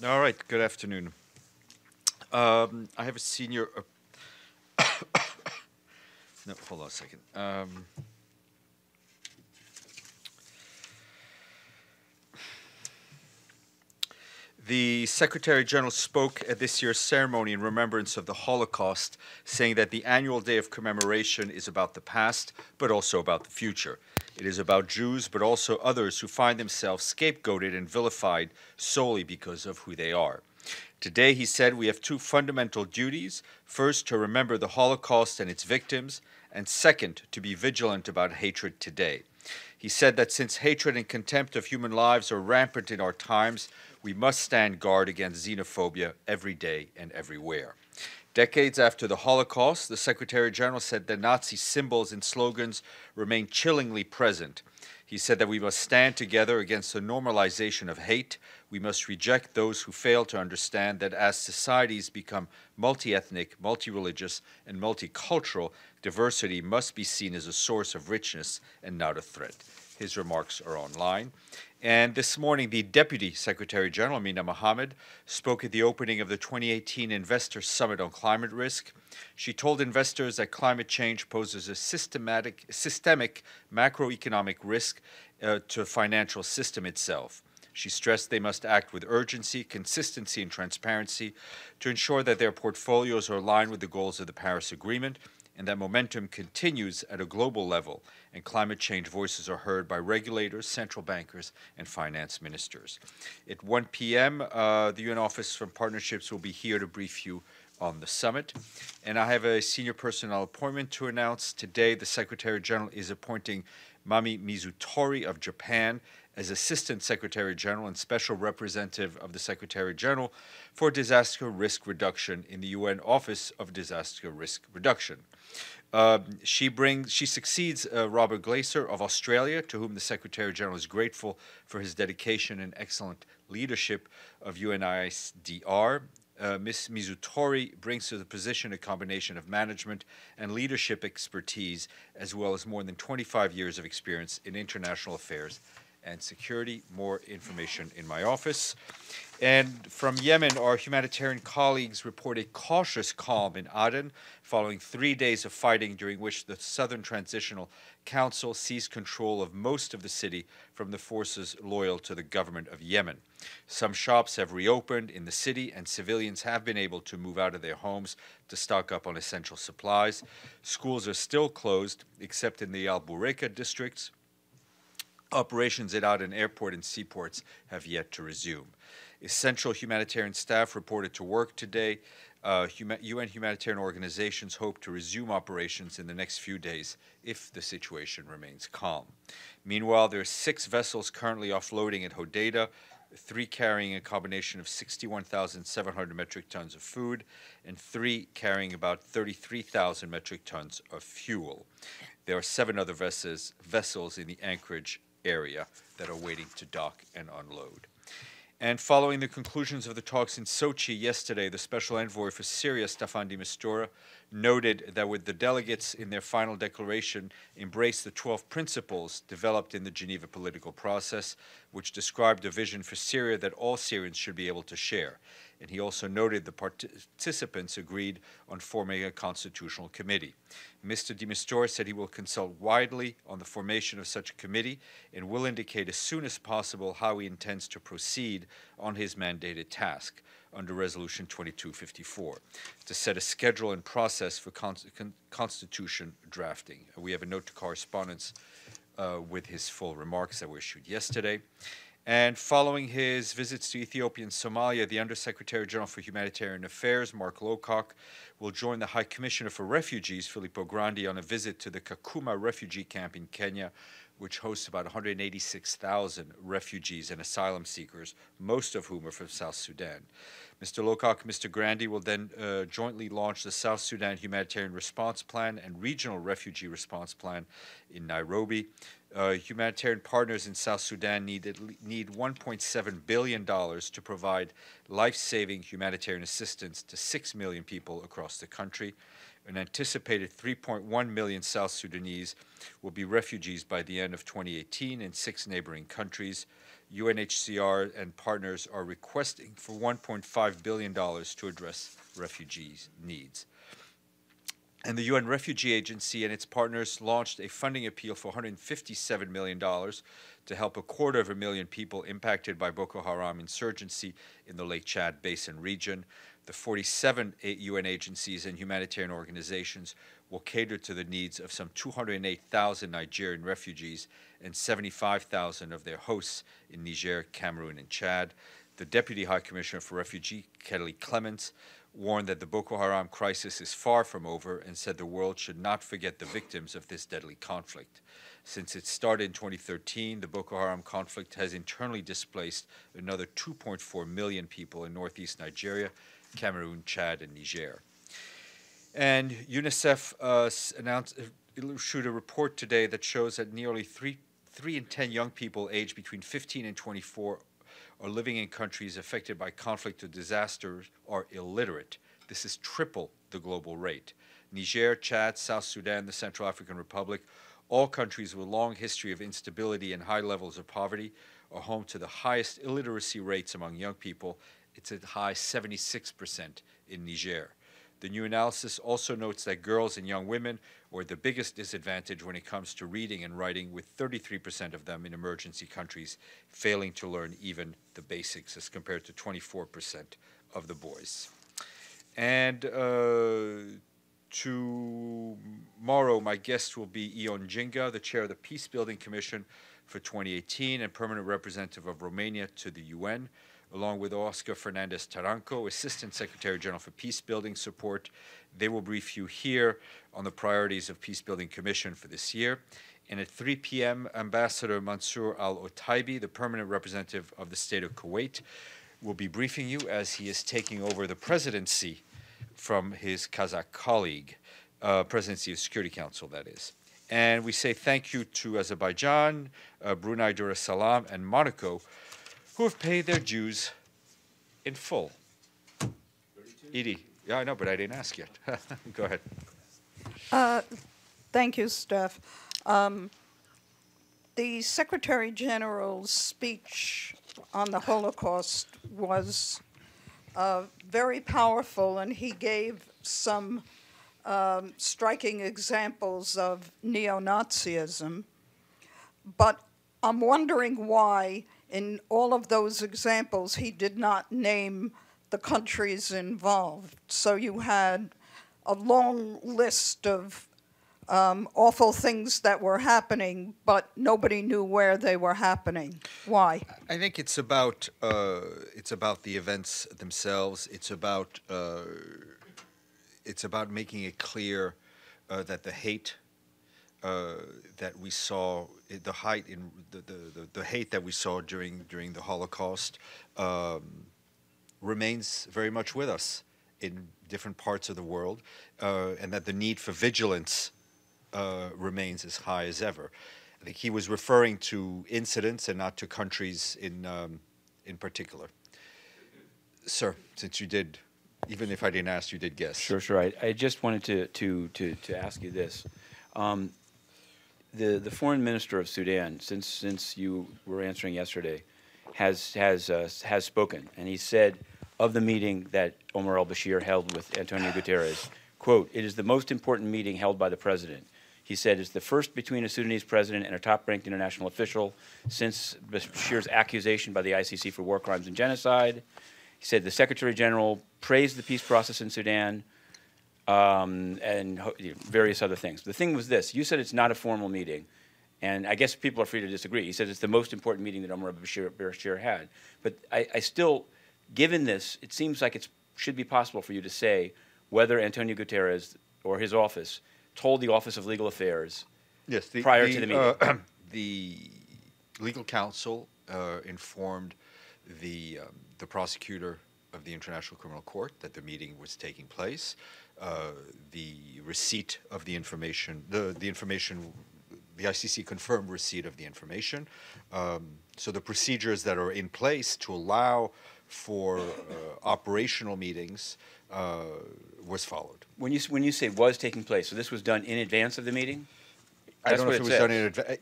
All right, good afternoon. I have a senior. No, hold on a second. The Secretary General spoke at this year's ceremony in remembrance of the Holocaust, saying that the annual day of commemoration is about the past, but also about the future. It is about Jews, but also others who find themselves scapegoated and vilified solely because of who they are. Today, he said, we have two fundamental duties. First, to remember the Holocaust and its victims, and second, to be vigilant about hatred today. He said that since hatred and contempt of human lives are rampant in our times, we must stand guard against xenophobia every day and everywhere. Decades after the Holocaust, the Secretary General said that Nazi symbols and slogans remain chillingly present. He said that we must stand together against the normalization of hate. We must reject those who fail to understand that as societies become multi-ethnic, multi-religious, and multicultural, diversity must be seen as a source of richness and not a threat. His remarks are online. And this morning, the Deputy Secretary General, Amina Mohammed, spoke at the opening of the 2018 Investor Summit on Climate Risk. She told investors that climate change poses a systemic macroeconomic risk to the financial system itself. She stressed they must act with urgency, consistency, and transparency to ensure that their portfolios are aligned with the goals of the Paris Agreement and that momentum continues at a global level and climate change voices are heard by regulators, central bankers, and finance ministers. At 1 p.m., the UN Office for Partnerships will be here to brief you on the summit. And I have a senior personnel appointment to announce. Today, the Secretary General is appointing MAMI MIZUTORI of Japan as Assistant Secretary General and Special Representative of the Secretary General for Disaster Risk Reduction in the UN Office of Disaster Risk Reduction. She succeeds Robert Glaser of Australia, to whom the Secretary General is grateful for his dedication and excellent leadership of UNISDR. Ms. Mizutori brings to the position a combination of management and leadership expertise, as well as more than 25 years of experience in international affairs and security. More information in my office. And from Yemen, our humanitarian colleagues report a cautious calm in Aden following 3 days of fighting during which the Southern Transitional Council seized control of most of the city from the forces loyal to the government of Yemen. Some shops have reopened in the city and civilians have been able to move out of their homes to stock up on essential supplies. Schools are still closed except in the Al Bureka districts. Operations at Aden Airport and seaports have yet to resume. Essential humanitarian staff reported to work today. UN humanitarian organizations hope to resume operations in the next few days if the situation remains calm. Meanwhile, there are 6 vessels currently offloading at Hodeida, 3 carrying a combination of 61,700 metric tons of food and 3 carrying about 33,000 metric tons of fuel. There are 7 other vessels in the Anchorage area that are waiting to dock and unload. And following the conclusions of the talks in Sochi yesterday, the Special Envoy for Syria, Stephane de Mistura, noted that with the delegates in their final declaration embraced the 12 principles developed in the Geneva political process, which described a vision for Syria that all Syrians should be able to share. And he also noted the participants agreed on forming a constitutional committee. Mr. de Mistura said he will consult widely on the formation of such a committee and will indicate as soon as possible how he intends to proceed on his mandated task under Resolution 2254 to set a schedule and process for constitution drafting. We have a note to correspondence with his full remarks that were issued yesterday. And following his visits to Ethiopia and Somalia, the Undersecretary General for Humanitarian Affairs, Mark Lowcock, will join the High Commissioner for Refugees, Filippo Grandi, on a visit to the Kakuma refugee camp in Kenya, which hosts about 186,000 refugees and asylum seekers, most of whom are from South Sudan. Mr. Lowcock and Mr. Grandi will then jointly launch the South Sudan Humanitarian Response Plan and Regional Refugee Response Plan in Nairobi. Humanitarian partners in South Sudan need $1.7 billion to provide life-saving humanitarian assistance to 6 million people across the country. An anticipated 3.1 million South Sudanese will be refugees by the end of 2018 in 6 neighboring countries. UNHCR and partners are requesting for $1.5 billion to address refugees' needs. And the UN Refugee Agency and its partners launched a funding appeal for $157 million to help 250,000 people impacted by Boko Haram insurgency in the Lake Chad Basin region. The 47 UN agencies and humanitarian organizations will cater to the needs of some 208,000 Nigerian refugees and 75,000 of their hosts in Niger, Cameroon, and Chad. The Deputy High Commissioner for Refugee, Kelly Clements, warned that the Boko Haram crisis is far from over and said the world should not forget the victims of this deadly conflict. Since it started in 2013, the Boko Haram conflict has internally displaced another 2.4 million people in northeast Nigeria, Cameroon, Chad, and Niger. And UNICEF issued a report today that shows that nearly 3 in 10 young people aged between 15 and 24 are living in countries affected by conflict or disasters are illiterate. This is triple the global rate. Niger, Chad, South Sudan, the Central African Republic, all countries with a long history of instability and high levels of poverty, are home to the highest illiteracy rates among young people. It's a high 76% in Niger. The new analysis also notes that girls and young women are at the biggest disadvantage when it comes to reading and writing, with 33% of them in emergency countries failing to learn even the basics, as compared to 24% of the boys. And tomorrow, my guest will be Ion Jinga, the chair of the Peacebuilding Commission for 2018 and permanent representative of Romania to the UN, along with Oscar Fernandez Taranco, Assistant Secretary General for Peacebuilding Support. They will brief you here on the priorities of Peacebuilding Commission for this year. And at 3 p.m., Ambassador Mansour Al-Otaibi, the permanent representative of the State of Kuwait, will be briefing you as he is taking over the presidency from his Kazakh colleague, presidency of Security Council, that is. And we say thank you to Azerbaijan, Brunei Darussalam, and Monaco, who have paid their dues in full. 32? Edie. Yeah, I know, but I didn't ask yet. Go ahead. Thank you, Steph. The Secretary General's speech on the Holocaust was very powerful, and he gave some striking examples of neo-Nazism. But I'm wondering why in all of those examples he did not name the countries involved. So you had a long list of awful things that were happening, but nobody knew where they were happening. Why? I think it's about the events themselves. It's about making it clear that the hate that we saw, the hate that we saw during the Holocaust, remains very much with us in different parts of the world, and that the need for vigilance remains as high as ever. I think he was referring to incidents and not to countries in particular. Sir, since you did, even if I didn't ask, you did guess. Sure. I just wanted to ask you this. The foreign minister of Sudan, since you were answering yesterday, has spoken, and he said of the meeting that Omar al-Bashir held with Antonio Guterres, quote, "It is the most important meeting held by the president." He said it's the first between a Sudanese president and a top-ranked international official since Bashir's accusation by the ICC for war crimes and genocide. He said the Secretary General praised the peace process in Sudan, and various other things. The thing was this: you said it's not a formal meeting, and I guess people are free to disagree. He said it's the most important meeting that Omar al-Bashir had. But I still, given this, it seems like it should be possible for you to say whether Antonio Guterres or his office told the Office of Legal Affairs prior to the meeting. The legal counsel informed the prosecutor of the International Criminal Court that the meeting was taking place. The receipt of the information, the ICC confirmed receipt of the information. So the procedures that are in place to allow for operational meetings was followed. When you say was taking place, so this was done in advance of the meeting? I don't know if it was done in advance.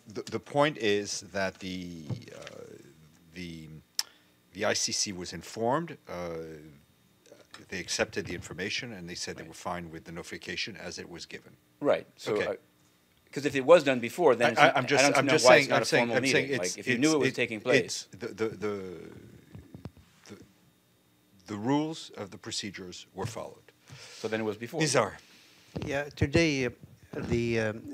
The point is that the ICC was informed. They accepted the information, and they said they were fine with the notification as it was given. Right. So, Okay. Because if it was done before, then I'm just saying. I'm saying. Like if you knew it was taking place. The rules of the procedures were followed. So then it was before. Nizar. Yeah, today the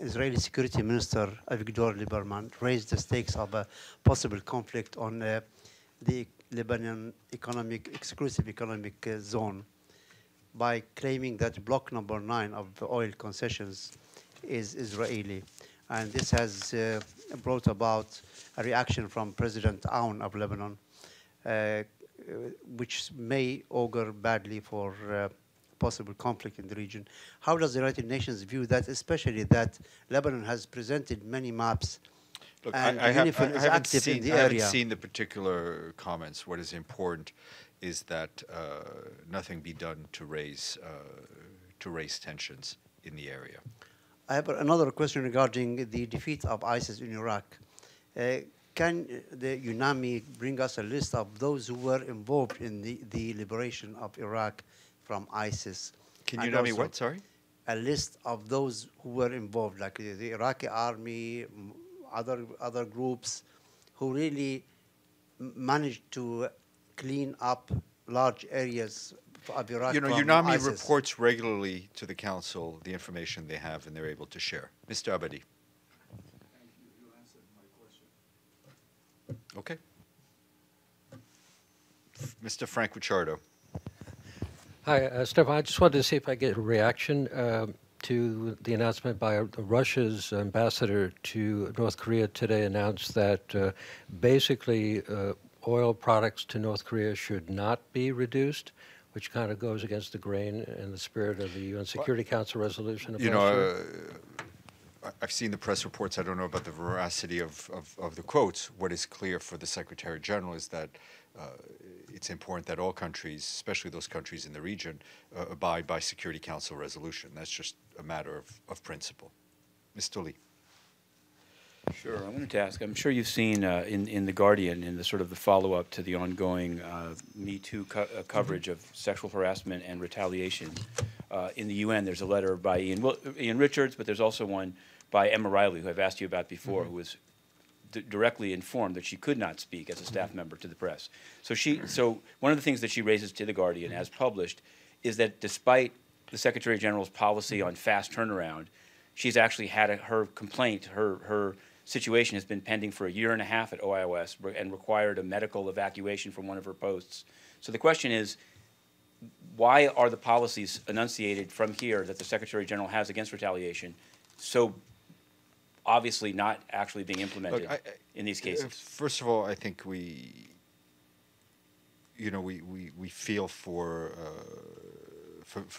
Israeli Security Minister Avigdor Lieberman raised the stakes of a possible conflict on the Lebanon exclusive economic zone by claiming that block number 9 of the oil concessions is Israeli. And this has brought about a reaction from President Aoun of Lebanon, which may augur badly for possible conflict in the region. How does the United Nations view that, especially that Lebanon has presented many maps? Look, and I haven't area. seen the particular comments. What is important is that nothing be done to raise tensions in the area. I have another question regarding the defeat of ISIS in Iraq. Can the UNAMI bring us a list of those who were involved in the liberation of Iraq from ISIS? Can you UNAMI what, sorry? A list of those who were involved, like the Iraqi army, other groups who really managed to clean up large areas of Iraq. You know, from UNAMI ISIS. reports regularly to the council the information they have and they're able to share. Mr. Abadi. You answered my question. Okay. Mr. Frank Ricciardo. Hi, Stephane. I just wanted to see if I get a reaction to the announcement by Russia's ambassador to North Korea today. Announced that basically oil products to North Korea should not be reduced, which kind of goes against the grain and the spirit of the UN Security Council resolution. You know, I've seen the press reports. I don't know about the veracity of the quotes. What is clear for the Secretary General is that it's important that all countries, especially those countries in the region, abide by Security Council resolution. That's just a matter of principle. Ms. Tully. Sure. I wanted to ask, I'm sure you've seen in The Guardian, in the sort of the follow-up to the ongoing Me Too coverage of sexual harassment and retaliation. In the UN, there's a letter by Ian Richards, but there's also one by Emma Riley, who I've asked you about before, who was directly informed that she could not speak as a staff member to the press. So one of the things that she raises to The Guardian, as published, is that despite the Secretary General's policy on fast turnaround, she's actually had her complaint, her situation has been pending for 1.5 years at OIOS and required a medical evacuation from one of her posts. So the question is, why are the policies enunciated from here that the Secretary General has against retaliation so obviously not actually being implemented in these cases? First of all, I think we feel for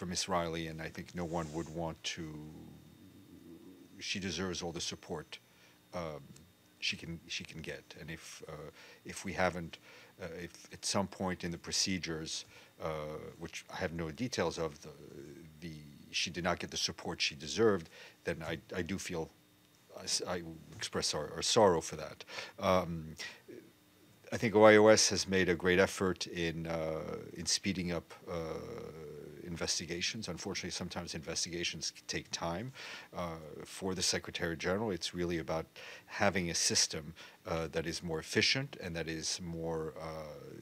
Ms. Riley, and I think no one would want to. She deserves all the support she can get, and if we haven't, if at some point in the procedures, which I have no details of, she did not get the support she deserved, then I do feel, I express our sorrow for that. I think OIOS has made a great effort in speeding up investigations. Unfortunately, sometimes investigations take time. For the Secretary General, it's really about having a system that is more efficient and that is more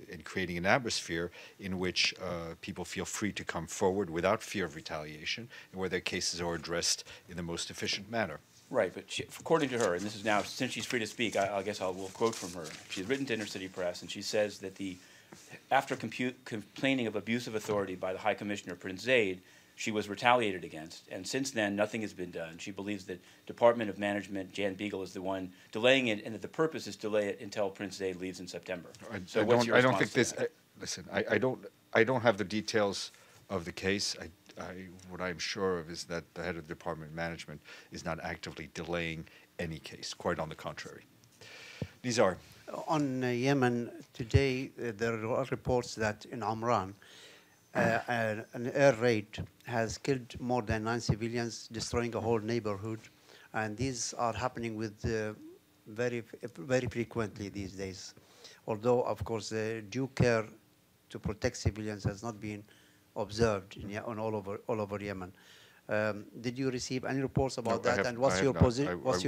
in creating an atmosphere in which people feel free to come forward without fear of retaliation and where their cases are addressed in the most efficient manner. Right, but according to her, and this is now, since she's free to speak, I guess we'll quote from her. She's written to Intercity Press, and she says that after complaining of abuse of authority by the High Commissioner, Prince Zaid, she was retaliated against, and since then, nothing has been done. She believes that Department of Management, Jan Beagle, is the one delaying it, and that the purpose is to delay it until Prince Zaid leaves in September. So what's your response to that? Listen, I don't have the details of the case. What I'm sure of is that the head of Department of Management is not actively delaying any case. Quite on the contrary. Nizar. On Yemen, today there are reports that in Umran, an air raid has killed more than 9 civilians, destroying a whole neighborhood. And these are happening with very frequently these days. although, of course, due care to protect civilians has not been observed in, all over Yemen. Did you receive any reports about that? And what's your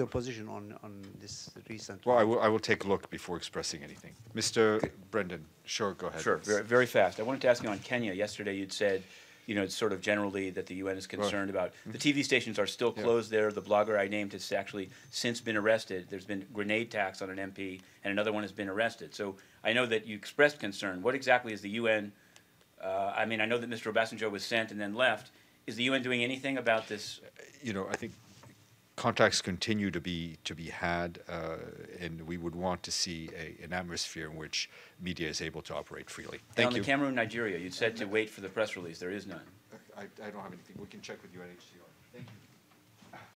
position on this recent? Well, I will take a look before expressing anything. Mr. Brendan, sure, go ahead. Sure, very fast. I wanted to ask you on Kenya. Yesterday you'd said, you know, it's sort of generally that the UN is concerned about. The TV stations are still closed there. The blogger I named has actually since been arrested. There's been grenade attacks on an MP, and another one has been arrested. So I know that you expressed concern. What exactly is the UN? I mean, I know that Mr. Obasanjo was sent and then left. Is the UN doing anything about this? You know, I think contacts continue to be had, and we would want to see an atmosphere in which media is able to operate freely. Thank you. On the Cameroon, Nigeria, you said to wait for the press release. There is none. I don't have anything. We can check with UNHCR.